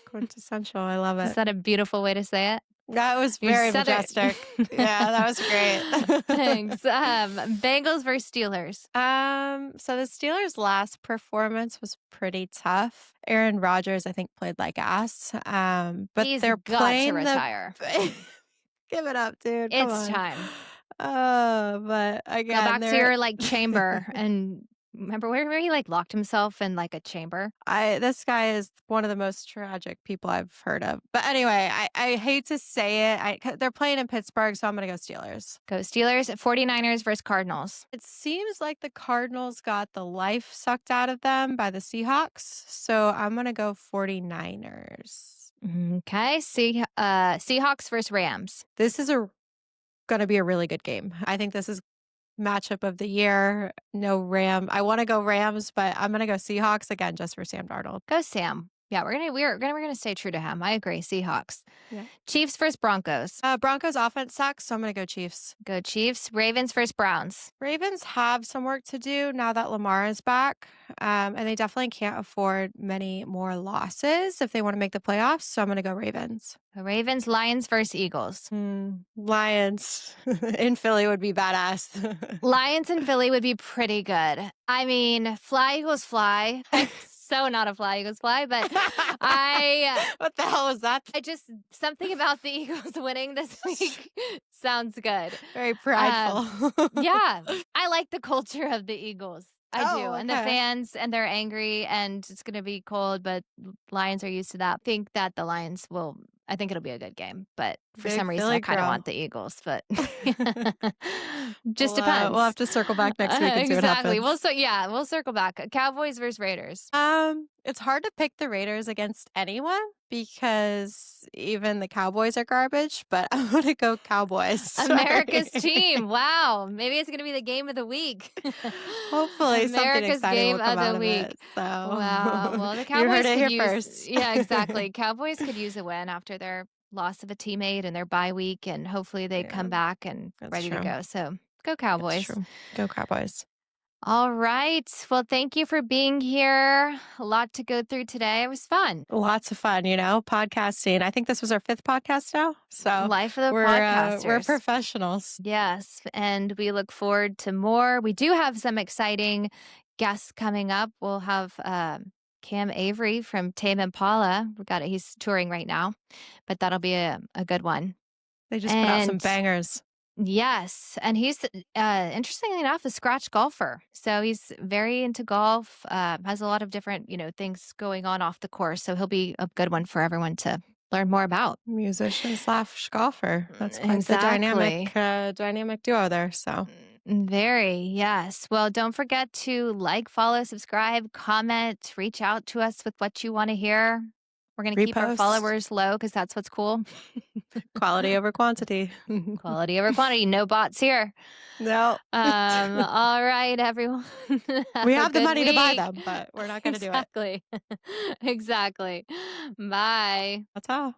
Quintessential. I love Is it. that a beautiful way to say it? That was You're very Southern. majestic. Yeah, that was great. Thanks. Bengals versus Steelers. So the Steelers' last performance was pretty tough. Aaron Rodgers, I think, played like ass. But He's they're got playing to retire. Give it up, dude. It's Come on. time. But again, Go back to your like chamber and remember where he like locked himself in like a chamber? This guy is one of the most tragic people I've heard of. But anyway, I hate to say it. They're playing in Pittsburgh, so I'm going to go Steelers. Go Steelers. 49ers versus Cardinals. It seems like the Cardinals got the life sucked out of them by the Seahawks, so I'm going to go 49ers. Okay. Seahawks versus Rams. This is going to be a really good game. I think this is matchup of the year. No Ram. I want to go Rams, but I'm going to go Seahawks again just for Sam Darnold. Go Sam. Yeah, we're gonna stay true to him. I agree. Seahawks. Yeah. Chiefs versus Broncos. Broncos offense sucks, so I'm going to go Chiefs. Go Chiefs. Ravens versus Browns. Ravens have some work to do now that Lamar is back, and they definitely can't afford many more losses if they want to make the playoffs. So I'm going to go Ravens. The Ravens. Lions versus Eagles. Lions in Philly would be badass. Lions in Philly would be pretty good. I mean, fly Eagles fly. So not a fly Eagles fly, but what the hell was that? Something about the Eagles winning this week sounds good. Very prideful. Yeah, I like the culture of the Eagles. I do. Oh, And the okay. fans, and they're angry, and it's going to be cold, but Lions are used to that. I think that the Lions I think it'll be a good game, but for Big some reason, Philly I kind of girl. want the Eagles, but just depends. We'll have to circle back next week and see what Exactly. happens. We'll circle back. Cowboys versus Raiders. It's hard to pick the Raiders against anyone because even the Cowboys are garbage, but I'm going to go Cowboys. Sorry. America's team. Wow. Maybe it's going to be the game of the week. Hopefully something America's exciting game will come of the out week. of it. So. Wow. Well, the You heard Cowboys it could here use first. Yeah, exactly. Cowboys could use a win after their loss of a teammate and their bye week, and hopefully they come back and That's ready true. to go. So go That's Cowboys. true. Go Cowboys. All right. Well, thank you for being here. A lot to go through today. It was fun. Lots of fun, podcasting. I think this was our 5th podcast now. So Life of the we're podcasters. professionals. Yes. And we look forward to more. We do have some exciting guests coming up. We'll have Cam Avery from Tame Impala. He's touring right now, but that'll be a good one. They just put out some bangers. Yes. And he's, interestingly enough, a scratch golfer. So he's very into golf, has a lot of different, things going on off the course. So he'll be a good one for everyone to learn more about. Musician / golfer. That's quite the dynamic duo there. So Very, yes. Well, don't forget to like, follow, subscribe, comment, reach out to us with what you want to hear. We're going to keep our Repost. followers low because that's what's cool. Quality over quantity. Quality over quantity. No bots here. No. All right, everyone. Have We a have the good money to buy week. them, but we're not gonna do it. Exactly. Exactly. Bye. That's all.